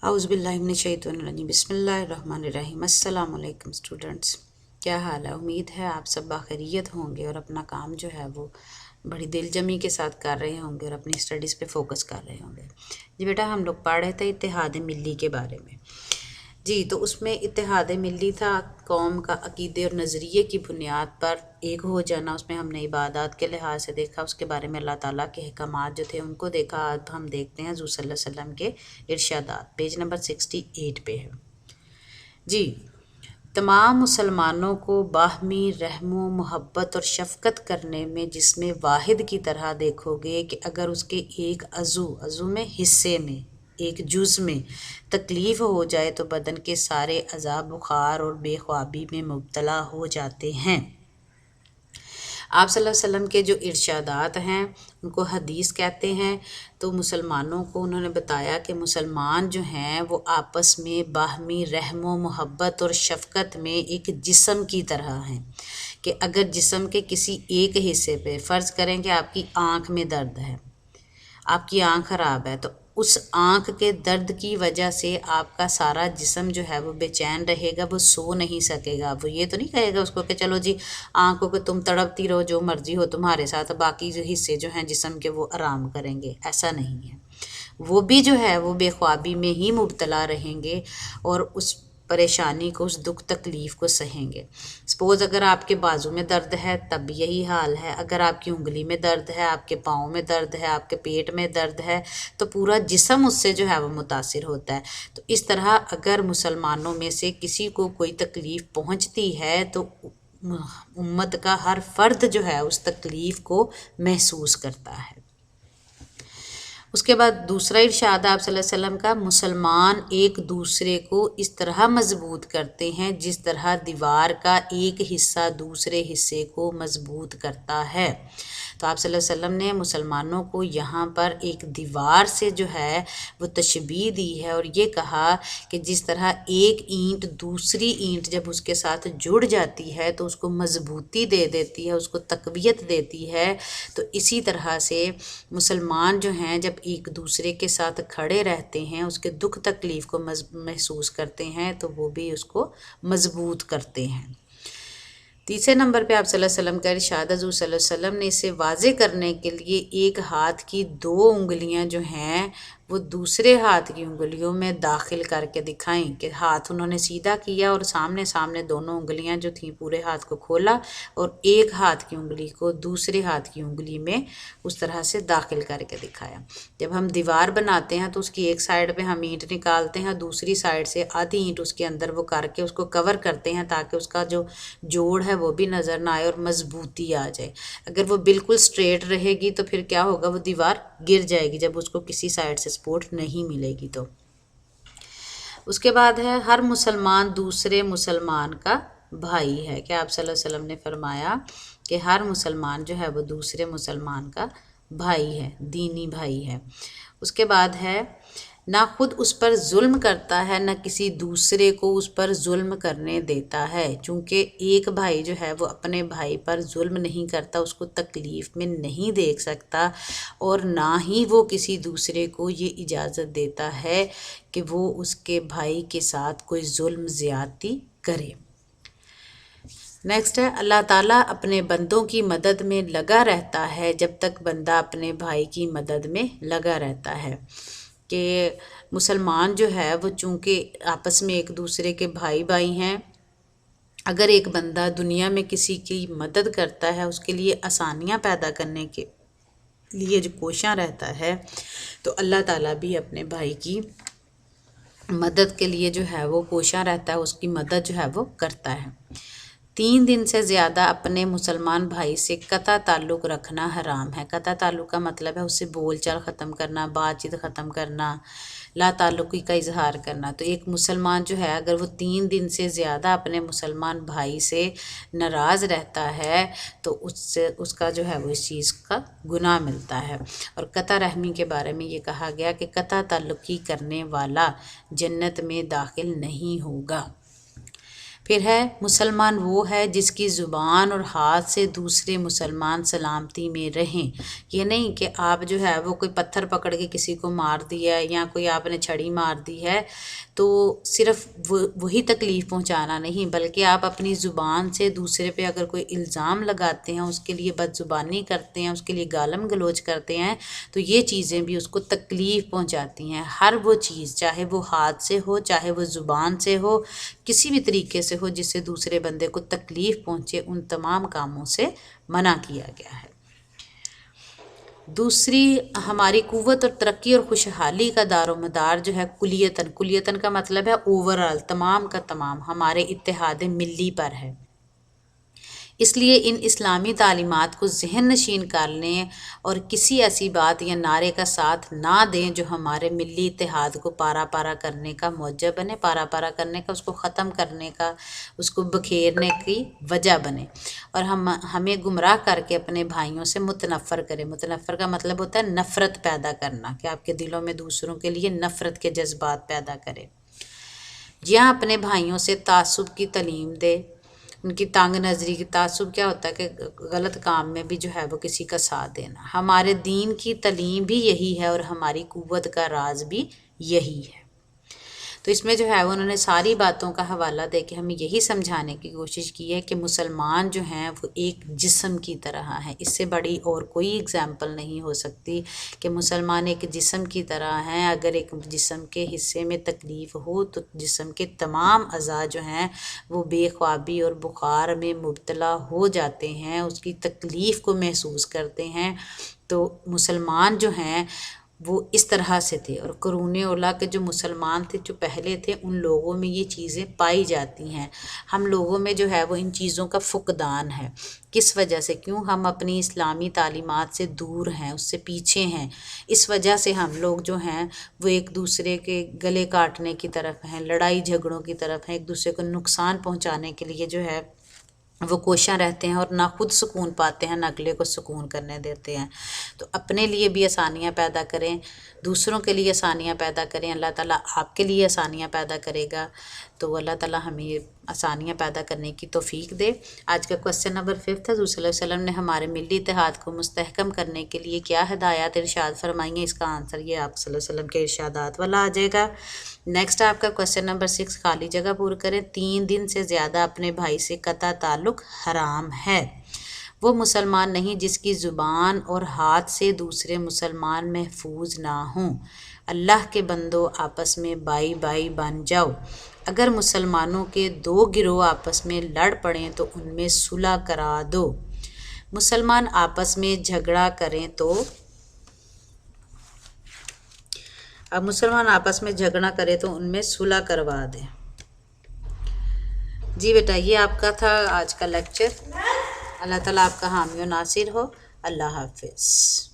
औज़ुबिल्लाहि बिस्मिल्लाहिर्रहमानिर्रहीम। अस्सलाम वालेकुम स्टूडेंट्स, क्या हाल है? उम्मीद है आप सब बाखैरियत होंगे और अपना काम जो है वो बड़ी दिलजमी के साथ कर रहे होंगे और अपनी स्टडीज़ पे फोकस कर रहे होंगे। जी बेटा, हम लोग पढ़ रहे थे इत्तेहाद मिल्ली के बारे में। जी, तो उसमें इत्तेहाद मिल्ली था कौम का अकीदे और नज़रिए की बुनियाद पर एक हो जाना। उसमें हमने इबादत के लिहाज से देखा, उसके बारे में अल्लाह ताला के अहकामात जो थे उनको देखा। अब हम देखते हैं हुज़ूर सल्लल्लाहु अलैहि वसल्लम के इरशादात, पेज नंबर 68 पे है। जी, तमाम मुसलमानों को बाहमी रहमो मोहब्बत और शफ़क़त करने में जिसमें वाहिद की तरह देखोगे कि अगर उसके एक अज़ू में हिस्से में एक जुज़ में तकलीफ़ हो जाए तो बदन के सारे अज़ा बुखार और बेख्वाबी में मुब्तला हो जाते हैं। आप सल्लल्लाहु अलैहि वसल्लम के जो इरशादात हैं उनको हदीस कहते हैं। तो मुसलमानों को उन्होंने बताया कि मुसलमान जो हैं वो आपस में बाहमी रहमो मोहब्बत और शफ़क़त में एक जिस्म की तरह हैं कि अगर जिस्म के किसी एक हिस्से पे फ़र्ज़ करें कि आपकी आँख में दर्द है, आपकी आँख ख़राब है, तो उस आँख के दर्द की वजह से आपका सारा जिस्म जो है वो बेचैन रहेगा, वो सो नहीं सकेगा। वो ये तो नहीं कहेगा उसको कि चलो जी आँखों को तुम तड़पती रहो, जो मर्ज़ी हो तुम्हारे साथ, बाकी जो हिस्से जो हैं जिस्म के वो आराम करेंगे। ऐसा नहीं है, वो भी जो है वो बेख्वाबी में ही मुब्तला रहेंगे और उस परेशानी को, उस दुख तकलीफ़ को सहेंगे। सपोज़ अगर आपके बाजू में दर्द है तब भी यही हाल है, अगर आपकी उंगली में दर्द है, आपके पाँव में दर्द है, आपके पेट में दर्द है, तो पूरा जिस्म उससे जो है वो मुतासिर होता है। तो इस तरह अगर मुसलमानों में से किसी को कोई तकलीफ़ पहुंचती है तो उम्मत का हर फ़र्द जो है उस तकलीफ़ को महसूस करता है। उसके बाद दूसरा इरशाद आप सल्लल्लाहु अलैहि वसल्लम का, मुसलमान एक दूसरे को इस तरह मजबूत करते हैं जिस तरह दीवार का एक हिस्सा दूसरे हिस्से को मजबूत करता है। तो आप सल्लल्लाहु अलैहि वसल्लम ने मुसलमानों को यहाँ पर एक दीवार से जो है वो तशबीह दी है और ये कहा कि जिस तरह एक ईंट दूसरी ईंट जब उसके साथ जुड़ जाती है तो उसको मजबूती दे देती है, उसको तक़वियत देती है, तो इसी तरह से मुसलमान जो हैं जब एक दूसरे के साथ खड़े रहते हैं, उसके दुख तकलीफ़ को महसूस करते हैं, तो वो भी उसको मजबूत करते हैं। तीसरे नंबर पे आप सल्लल्लाहु अलैहि वसल्लम का इरशाद, हुज़ूर सल्लल्लाहु अलैहि वसल्लम ने इसे वाज़े करने के लिए एक हाथ की 2 उंगलियां जो हैं वो दूसरे हाथ की उंगलियों में दाखिल करके दिखाई कि हाथ उन्होंने सीधा किया और सामने सामने दोनों उंगलियां जो थी पूरे हाथ को खोला और एक हाथ की उंगली को दूसरे हाथ की उंगली में उस तरह से दाखिल करके दिखाया। जब हम दीवार बनाते हैं तो उसकी एक साइड पे हम ईंट निकालते हैं, दूसरी साइड से आधी ईंट उसके अंदर वो करके उसको कवर करते हैं ताकि उसका जो जोड़ है वो भी नज़र ना आए और मजबूती आ जाए। अगर वो बिल्कुल स्ट्रेट रहेगी तो फिर क्या होगा, वो दीवार गिर जाएगी जब उसको किसी साइड से सपोर्ट नहीं मिलेगी। तो उसके बाद है, हर मुसलमान दूसरे मुसलमान का भाई है। क्या आप सल्लल्लाहु अलैहि वसल्लम ने फरमाया कि हर मुसलमान जो है वो दूसरे मुसलमान का भाई है, दीनी भाई है। उसके बाद है, ना खुद उस पर जुल्म करता है न किसी दूसरे को उस पर जुल्म करने देता है। चूँकि एक भाई जो है वो अपने भाई पर जुल्म नहीं करता, उसको तकलीफ़ में नहीं देख सकता और ना ही वो किसी दूसरे को ये इजाज़त देता है कि वो उसके भाई के साथ कोई जुल्म ज़्यादती करे। नेक्स्ट है, अल्लाह ताला अपने बंदों की मदद में लगा रहता है जब तक बंदा अपने भाई की मदद में लगा रहता है। कि मुसलमान जो है वो चूँकि आपस में एक दूसरे के भाई भाई हैं, अगर एक बंदा दुनिया में किसी की मदद करता है, उसके लिए आसानियाँ पैदा करने के लिए जो कोशिश रहता है, तो अल्लाह ताला भी अपने भाई की मदद के लिए जो है वो कोशिश रहता है, उसकी मदद जो है वो करता है। 3 दिन से ज़्यादा अपने मुसलमान भाई से कता ताल्लुक़ रखना हराम है। कता ताल्लुक़ का मतलब है उससे बोलचाल ख़त्म करना, बातचीत ख़त्म करना, ला ताल्लुक़ी का इजहार करना। तो एक मुसलमान जो है अगर वो 3 दिन से ज़्यादा अपने मुसलमान भाई से नाराज़ रहता है तो उससे उसका जो है वो इस चीज़ का गुनाह मिलता है। और कता रहमी के बारे में ये कहा गया कि कता ताल्लुक़ी करने वाला जन्नत में दाखिल नहीं होगा। फिर है मुसलमान वो है जिसकी ज़ुबान और हाथ से दूसरे मुसलमान सलामती में रहें। ये नहीं कि आप जो है वो कोई पत्थर पकड़ के किसी को मार दिया या कोई आपने छड़ी मार दी है तो सिर्फ वही तकलीफ़ पहुंचाना नहीं, बल्कि आप अपनी ज़ुबान से दूसरे पे अगर कोई इल्ज़ाम लगाते हैं, उसके लिए बदज़ुबानी करते हैं, उसके लिए गालम गलोच करते हैं, तो ये चीज़ें भी उसको तकलीफ़ पहुंचाती हैं। हर वो चीज़, चाहे वो हाथ से हो, चाहे वो ज़ुबान से हो, किसी भी तरीके से हो जिससे दूसरे बंदे को तकलीफ़ पहुंचे, उन तमाम कामों से मना किया गया है। दूसरी, हमारी क़ुव्वत और तरक्की और खुशहाली का दारोमदार जो है कुलियतन का मतलब है ओवरऑल, तमाम का तमाम हमारे इत्तेहाद मिल्ली पर है। इसलिए इन इस्लामी तालीमात को ज़हन नशीन कर लें और किसी ऐसी बात या नारे का साथ ना दें जो हमारे मिली इत्तेहाद को पारा पारा करने का मौजब बने, पारा पारा करने का, उसको ख़त्म करने का, उसको बखेरने की वजह बने और हमें गुमराह करके अपने भाइयों से मुतनफ़र करें। मुतनफ़र का मतलब होता है नफ़रत पैदा करना, कि आपके दिलों में दूसरों के लिए नफ़रत के जज्बात पैदा करें। या अपने भाइयों से तासुब की तालीम दे, उनकी तंग नज़री की। तासुब क्या होता है कि गलत काम में भी जो है वो किसी का साथ देना। हमारे दीन की तालीम भी यही है और हमारी क़ुव्वत का राज भी यही है। तो इसमें जो है वो उन्होंने सारी बातों का हवाला दे के हमें यही समझाने की कोशिश की है कि मुसलमान जो हैं वो एक जिस्म की तरह हैं। इससे बड़ी और कोई एग्जाम्पल नहीं हो सकती कि मुसलमान एक जिस्म की तरह हैं। अगर एक जिस्म के हिस्से में तकलीफ़ हो तो जिस्म के तमाम अज़ा जो हैं वो बेख्वाबी और बुखार में मुब्तला हो जाते हैं, उसकी तकलीफ़ को महसूस करते हैं। तो मुसलमान जो हैं वो इस तरह से थे और क़ुरून औला के जो मुसलमान थे, जो पहले थे, उन लोगों में ये चीज़ें पाई जाती हैं। हम लोगों में जो है वो इन चीज़ों का फुक़दान है। किस वजह से? क्यों हम अपनी इस्लामी तालीमात से दूर हैं, उससे पीछे हैं। इस वजह से हम लोग जो हैं वो एक दूसरे के गले काटने की तरफ हैं, लड़ाई झगड़ों की तरफ हैं, एक दूसरे को नुकसान पहुँचाने के लिए जो है वो कोशियाँ रहते हैं और ना खुद सुकून पाते हैं, ना अगले को सुकून करने देते हैं। तो अपने लिए भी आसानियाँ पैदा करें, दूसरों के लिए आसानियाँ पैदा करें। अल्लाह ताला आपके लिए आसानियाँ पैदा करेगा। तो अल्लाह ताला हमें ये आसानियाँ पैदा करने की तौफीक दे। आज का क्वेश्चन नंबर 5 था, हुज़ूर सल्लल्लाहु अलैहि वसल्लम ने हमारे मिली इत्तेहाद को मुस्तहकम करने के लिए क्या हिदायत इरशाद फरमाई। इसका आंसर ये आप सल्लल्लाहु अलैहि वसल्लम के इरशादात वाला आ जाएगा। नेक्स्ट आपका क्वेश्चन नंबर 6, खाली जगह पूरी करें। 3 दिन से ज़्यादा अपने भाई से कता ताल्लुक़ हराम है। वो मुसलमान नहीं जिसकी ज़ुबान और हाथ से दूसरे मुसलमान महफूज ना हों। अल्लाह के बंदो, आपस में बाई बाई बन जाओ। अगर मुसलमानों के 2 गिरोह आपस में लड़ पड़ें तो उनमें सुलह करा दो। मुसलमान आपस में झगड़ा करें तो उनमें सुलह करवा दें। जी बेटा, ये आपका था आज का लेक्चर। अल्लाह ताला आपका हामी और नासिर हो। अल्लाह हाफिज़।